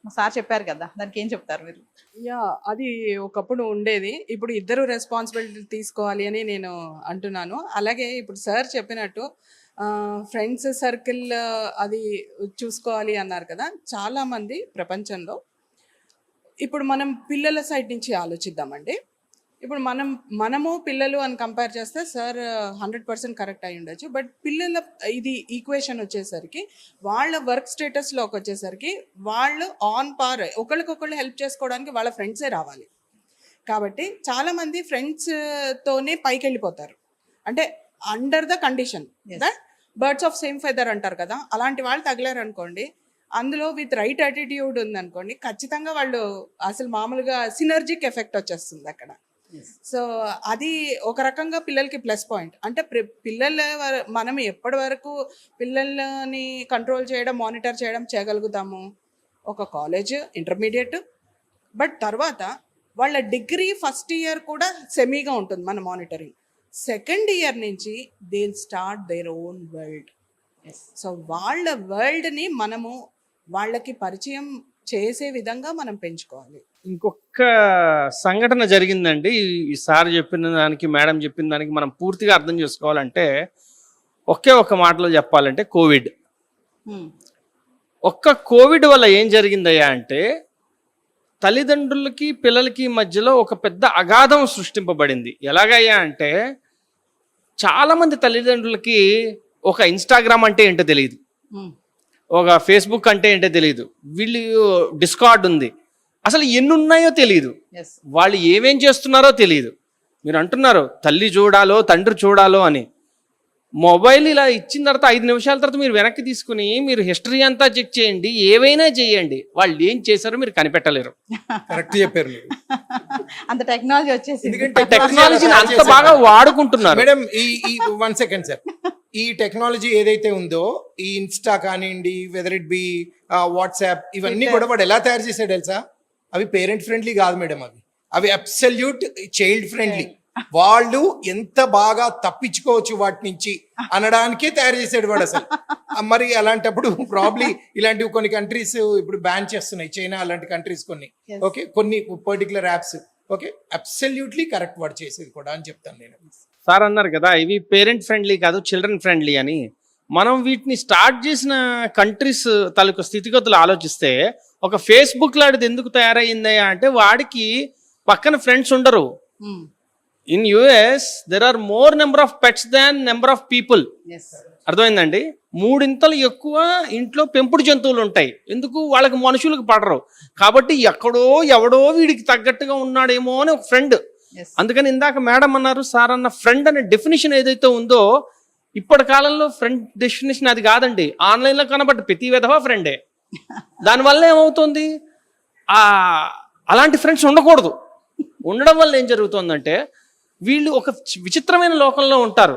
మా సార్ చెప్పారు కదా, దానికి ఏం చెప్తారు మీరు? యా, అది ఒకప్పుడు ఉండేది, ఇప్పుడు ఇద్దరు రెస్పాన్సిబిలిటీ తీసుకోవాలి అని నేను అంటున్నాను. అలాగే ఇప్పుడు సార్ చెప్పినట్టు ఫ్రెండ్స్ సర్కిల్ అది చూసుకోవాలి అన్నారు కదా. చాలామంది ప్రపంచంలో ఇప్పుడు మనం పిల్లల సైడ్ నుంచి ఆలోచిద్దామండి. ఇప్పుడు మనము పిల్లలు అని కంపేర్ చేస్తే సార్ 100% కరెక్ట్ అయి ఉండొచ్చు. బట్ పిల్లల ఇది ఈక్వేషన్ వచ్చేసరికి వాళ్ళ వర్క్ స్టేటస్లోకి వచ్చేసరికి వాళ్ళు ఆన్ పార్ ఒకరికొకళ్ళు హెల్ప్ చేసుకోవడానికి వాళ్ళ ఫ్రెండ్సే రావాలి. కాబట్టి చాలామంది ఫ్రెండ్స్తోనే పైకి వెళ్ళిపోతారు. అంటే under the condition that birds of same feather అంటారు కదా, అలాంటి వాళ్ళు తగిలారు అనుకోండి, అందులో విత్ రైట్ యాటిట్యూడ్ ఉందనుకోండి, ఖచ్చితంగా వాళ్ళు అసలు మామూలుగా సినర్జిక్ ఎఫెక్ట్ వచ్చేస్తుంది అక్కడ. సో అది ఒక రకంగా పిల్లలకి ప్లస్ పాయింట్. అంటే మనం ఎప్పటి వరకు పిల్లల్ని కంట్రోల్ చేయడం మానిటర్ చేయడం చేయగలుగుతాము, ఒక కాలేజ్ ఇంటర్మీడియట్, బట్ తర్వాత వాళ్ళ డిగ్రీ ఫస్ట్ ఇయర్ కూడా సెమీగా ఉంటుంది మన మానిటరింగ్. సెకండ్ ఇయర్ నుంచి they start their own world. So వాళ్ళ వరల్డ్ని మనము వాళ్ళకి పరిచయం చేసే విధంగా మనం పెంచుకోవాలి. ఇంకొక సంఘటన జరిగిందండి, ఈ సార్ చెప్పిన దానికి మేడం చెప్పిన దానికి మనం పూర్తిగా అర్థం చేసుకోవాలంటే ఒకే ఒక మాటలో చెప్పాలంటే కోవిడ్. ఒక్క కోవిడ్ వల్ల ఏం జరిగిందయ్యా అంటే తల్లిదండ్రులకి పిల్లలకి మధ్యలో ఒక పెద్ద అగాధం సృష్టింపబడింది. ఎలాగయ్యా అంటే చాలామంది తల్లిదండ్రులకి ఒక ఇన్స్టాగ్రామ్ అంటే ఏంటో తెలియదు, ఒక ఫేస్బుక్ అంటే ఏంటో తెలియదు, వీళ్ళు డిస్కార్డ్ ఉంది, అసలు ఎన్ని ఉన్నాయో తెలియదు, వాళ్ళు ఏమేం చేస్తున్నారో తెలియదు. మీరు అంటున్నారు తల్లి చూడాలో తండ్రి చూడాలో అని, మొబైల్ ఇలా ఇచ్చిన తర్వాత 5 నిమిషాల తర్వాత మీరు వెనక్కి తీసుకుని మీరు హిస్టరీ అంతా చెక్ చేయండి, ఏవైనా చేయండి, వాళ్ళు ఏం చేశారో మీరు కనిపెట్టలేరు. కరెక్ట్ చెప్పారు మీరు. అంత టెక్నాలజీ వచ్చేసి టెక్నాలజీని అంత బాగా వాడుకుంటున్నారు. మేడం ఈ 1 సెకండ్ సార్, ఈ టెక్నాలజీ ఏదైతే ఉందో ఈ ఇన్స్టా కానివ్వండి, వెదర్ ఇట్ బి వాట్సాప్, ఇవన్నీ కూడా వాడు ఎలా తయారు చేశాడు తెలుసా, అవి పేరెంట్ ఫ్రెండ్లీ కాదు మేడం, అవి అబ్సల్యూట్ చైల్డ్ ఫ్రెండ్లీ. వాళ్ళు ఎంత బాగా తప్పించుకోవచ్చు వాటి నుంచి అనడానికే తయారు చేసాడు వాడు అసలు. మరి అలాంటప్పుడు ప్రాబ్లీ ఇలాంటివి కొన్ని కంట్రీస్ ఇప్పుడు బ్యాన్ చేస్తున్నాయి, చైనా అలాంటి కంట్రీస్ కొన్ని, ఓకే, కొన్ని particular apps, okay, absolutely correct వాడు చేసేది కూడా అని చెప్తాను నేను. సార్ అన్నారు కదా ఇవి పేరెంట్ ఫ్రెండ్లీ కాదు చిల్డ్రన్ ఫ్రెండ్లీ అని. మనం వీటిని స్టార్ట్ చేసిన కంట్రీస్ తాలూకు స్థితిగతులు ఆలోచిస్తే ఒక ఫేస్బుక్ లాంటిది ఎందుకు తయారైందా అంటే వాడికి పక్కన ఫ్రెండ్స్ ఉండరు. In US there are more number of pets than number of people. అర్థమైందండి, 3 ఇంతలు ఎక్కువ ఇంట్లో పెంపుడు జంతువులు ఉంటాయి. ఎందుకు, వాళ్ళకి మనుషులకు పడరు కాబట్టి ఎక్కడో ఎవడో వీడికి తగ్గట్టుగా ఉన్నాడేమో అని ఒక ఫ్రెండ్. అందుకని ఇందాక మేడం అన్నారు, సార్ అన్న ఫ్రెండ్ అనే డెఫినేషన్ ఏదైతే ఉందో ఇప్పటి కాలంలో ఫ్రెండ్ డెఫినేషన్ అది కాదండి, ఆన్లైన్లో కనబడ్డ ప్రతి విధవా ఫ్రెండే. దానివల్ల ఏమవుతుంది, అలాంటి ఫ్రెండ్స్ ఉండకూడదు. ఉండడం వల్ల ఏం జరుగుతుందంటే వీళ్ళు ఒక విచిత్రమైన లోకంలో ఉంటారు.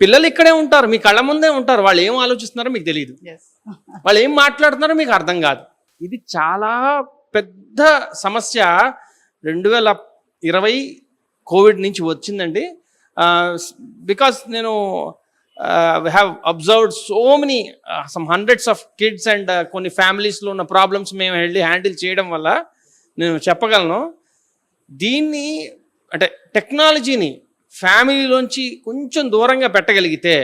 పిల్లలు ఇక్కడే ఉంటారు, మీ కళ్ళ ముందే ఉంటారు, వాళ్ళు ఏం ఆలోచిస్తున్నారో మీకు తెలియదు, వాళ్ళు ఏం మాట్లాడుతున్నారో మీకు అర్థం కాదు. ఇది చాలా పెద్ద సమస్య 2020 కోవిడ్ నుంచి వచ్చిందండి. బికాస్ నేను have observed so many some hundreds of kids and కొన్ని ఫ్యామిలీస్లో ఉన్న ప్రాబ్లమ్స్ మేము వెళ్ళి హ్యాండిల్ చేయడం వల్ల నేను చెప్పగలను. దీన్ని అంటే టెక్నాలజీని ఫ్యామిలీలోంచి కొంచెం దూరంగా పెట్టగలిగితే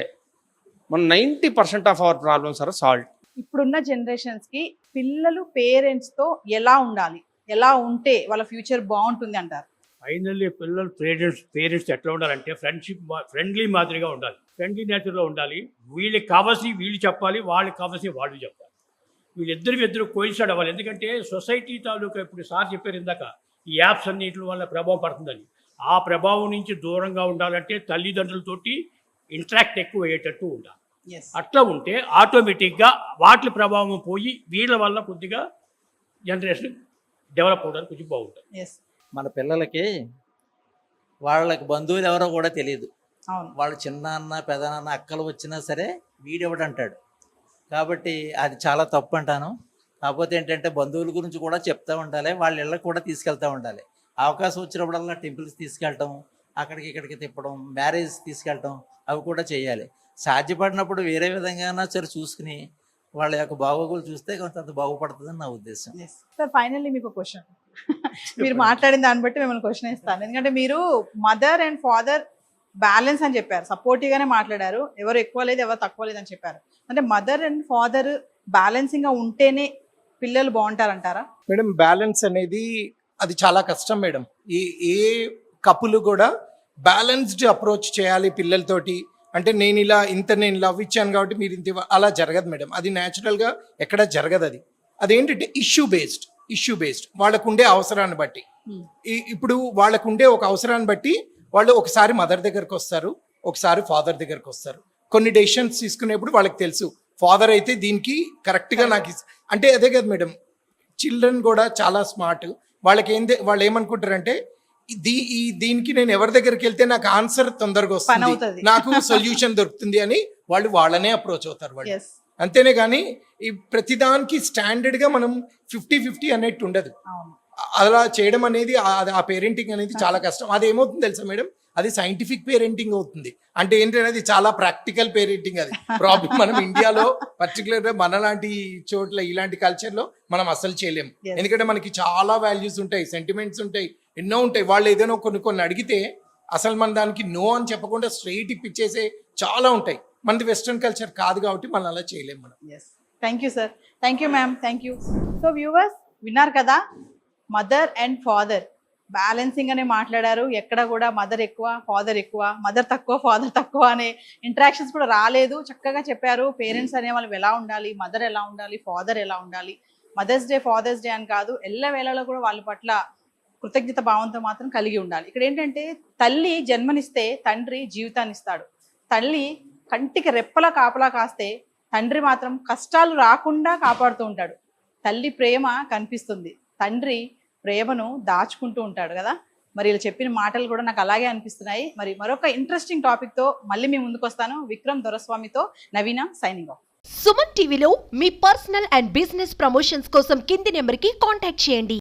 మన 90% of our problems are solve. ఇప్పుడున్న జనరేషన్స్ కి పిల్లలు పేరెంట్స్ తో ఎలా ఉండాలి, ఎలా ఉంటే వాళ్ళ ఫ్యూచర్ బాగుంటుంది అంటారు? ఫైనల్లీ పిల్లలు పేరెంట్స్ ఎట్లా ఉండాలంటే ఫ్రెండ్లీ మాదిరిగా ఉండాలి, ఫ్రెండ్లీ నేచర్లో ఉండాలి. వీళ్ళకి కావాల్సి వీళ్ళు చెప్పాలి, వాళ్ళకి కావాల్సి వాళ్ళు చెప్పాలి. వీళ్ళిద్దరు కోయిన్సైడ్ అవ్వాలి. ఎందుకంటే సొసైటీ తాలూకా ఇప్పుడు సార్ చెప్పారు ఇందాక ఈ యాప్స్ అన్నిటి వల్ల ప్రభావం పడుతుందని. ఆ ప్రభావం నుంచి దూరంగా ఉండాలంటే తల్లిదండ్రులతోటి ఇంటరాక్ట్ ఎక్కువ అయ్యేటట్టు ఉండాలి. అట్లా ఉంటే ఆటోమేటిక్గా వాటి ప్రభావం పోయి వీళ్ళ వల్ల కొద్దిగా జనరేషన్ డెవలప్ అవడానికి కొంచెం బాగుంటుంది. మన పిల్లలకి వాళ్ళకి బంధువులు ఎవరో కూడా తెలియదు. అవును. వాళ్ళు చిన్నాన్న పెదనాన్న అక్కలు వచ్చినా సరే వీడెవడంటాడు. కాబట్టి అది చాలా తప్పు అంటాను. కాకపోతే ఏంటంటే బంధువుల గురించి కూడా చెప్తూ ఉండాలి, వాళ్ళ ఇళ్ళకి కూడా తీసుకెళ్తూ ఉండాలి. అవకాశం వచ్చినప్పుడల్లా టెంపుల్స్ తీసుకెళ్ళటం, అక్కడికి ఇక్కడికి తిప్పడం, మ్యారేజ్ తీసుకెళ్ళటం అవి కూడా చేయాలి. సాధ్యపడినప్పుడు వేరే విధంగా సరే చూసుకుని వాళ్ళ యొక్క బాగోగులు చూస్తే కొంత బాగుపడుతుందని నా ఉద్దేశం. సార్ ఫైనల్లీ మీకు క్వశ్చన్, మీరు మాట్లాడిన దాన్ని బట్టి మిమ్మల్ని క్వశ్చన్ ఇస్తాను. ఎందుకంటే మీరు మదర్ అండ్ ఫాదర్ బ్యాలెన్స్ అని చెప్పారు, సపోర్టివ్ గానే మాట్లాడారు, ఎవరు ఎక్కువ లేదు ఎవరు తక్కువ లేదు అని చెప్పారు. అంటే మదర్ అండ్ ఫాదర్ బ్యాలెన్సింగ్ గా ఉంటేనే పిల్లలు బాగుంటారంటారా? మేడం బ్యాలెన్స్ అనేది అది చాలా కష్టం మేడం. ఏ కపుల్ కూడా బ్యాలెన్స్డ్ అప్రోచ్ చేయాలి పిల్లలతోటి. అంటే నేను లవ్ ఇచ్చాను కాబట్టి మీరు ఇంత అలా జరగదు మేడం. అది న్యాచురల్గా ఎక్కడ జరగదు. అదేంటంటే ఇష్యూ బేస్డ్ వాళ్ళకు ఉండే అవసరాన్ని బట్టి. ఇప్పుడు వాళ్ళకు ఉండే ఒక అవసరాన్ని బట్టి వాళ్ళు ఒకసారి మదర్ దగ్గరకు వస్తారు, ఒకసారి ఫాదర్ దగ్గరకు వస్తారు. కొన్ని డెసిషన్స్ తీసుకునేప్పుడు వాళ్ళకి తెలుసు ఫాదర్ అయితే దీనికి కరెక్ట్గా నాకు అంటే అదే కదా మేడం. చిల్డ్రన్ కూడా చాలా స్మార్ట్. వాళ్ళు ఏమనుకుంటారంటే దీనికి నేను ఎవరి దగ్గరికి వెళ్తే నాకు ఆన్సర్ తొందరగా వస్తుంది, నాకు సొల్యూషన్ దొరుకుతుంది అని వాళ్ళనే అప్రోచ్ అవుతారు వాళ్ళు. అంతేనే కానీ ఈ ప్రతిదానికి స్టాండర్డ్ గా మనం 50-50 అనేట్టు ఉండదు. అలా చేయడం అనేది ఆ పేరెంటింగ్ అనేది చాలా కష్టం. అది ఏమవుతుంది తెలుసా మేడం, అది సైంటిఫిక్ పేరెంటింగ్ అవుతుంది. అంటే ఏంటంటే అది చాలా ప్రాక్టికల్ పేరెంటింగ్. అది ప్రాబ్లం మనం ఇండియాలో పర్టికులర్గా మనలాంటి చోట్ల ఇలాంటి కల్చర్లో మనం అసలు చేయలేము. ఎందుకంటే మనకి చాలా వాల్యూస్ ఉంటాయి, సెంటిమెంట్స్ ఉంటాయి, ఎన్నో ఉంటాయి. వాళ్ళు ఏదైనా కొన్ని అడిగితే అసలు మన దానికి నో అని చెప్పకుండా స్ట్రైట్ ఇప్పించేసే చాలా ఉంటాయి. మనది వెస్ట్రన్ కల్చర్ కాదు కాబట్టి మనం అలా చేయలేము మనం. Thank you sir, thank you ma'am, thank you. So viewers విన్నారు కదా, మదర్ అండ్ ఫాదర్ బ్యాలెన్సింగ్ అనే మాట్లాడారు. ఎక్కడ కూడా మదర్ ఎక్కువ ఫాదర్ ఎక్కువ, మదర్ తక్కువ ఫాదర్ తక్కువ అనే ఇంటరాక్షన్స్ కూడా రాలేదు. చక్కగా చెప్పారు. పేరెంట్స్ అనే వాళ్ళు ఎలా ఉండాలి, మదర్ ఎలా ఉండాలి, ఫాదర్ ఎలా ఉండాలి. మదర్స్ డే ఫాదర్స్ డే అని కాదు, ఎల్లవేళలో కూడా వాళ్ళ పట్ల కృతజ్ఞత భావంతో మాత్రం కలిగి ఉండాలి. ఇక్కడ ఏంటంటే తల్లి జన్మనిస్తే తండ్రి జీవితాన్ని ఇస్తాడు. తల్లి కంటికి రెప్పలా కాపలా కాస్తే తండ్రి మాత్రం కష్టాలు రాకుండా కాపాడుతూ ఉంటాడు. తల్లి ప్రేమ కనిపిస్తుంది, తండ్రి ప్రేమను దాచుకుంటూ ఉంటాడు కదా. మరి ఇలా చెప్పిన మాటలు కూడా నాకు అలాగే అనిపిస్తున్నాయి. మరి మరొక ఇంట్రెస్టింగ్ టాపిక్తో మళ్ళీ మీ ముందుకు వస్తాను. విక్రమ్ దొరస్వామితో నవీన సైనింగ్ ఆఫ్. సుమన్ టీవీలో మీ పర్సనల్ అండ్ బిజినెస్ ప్రమోషన్స్ కోసం కింది నెంబర్కి కాంటాక్ట్ చేయండి.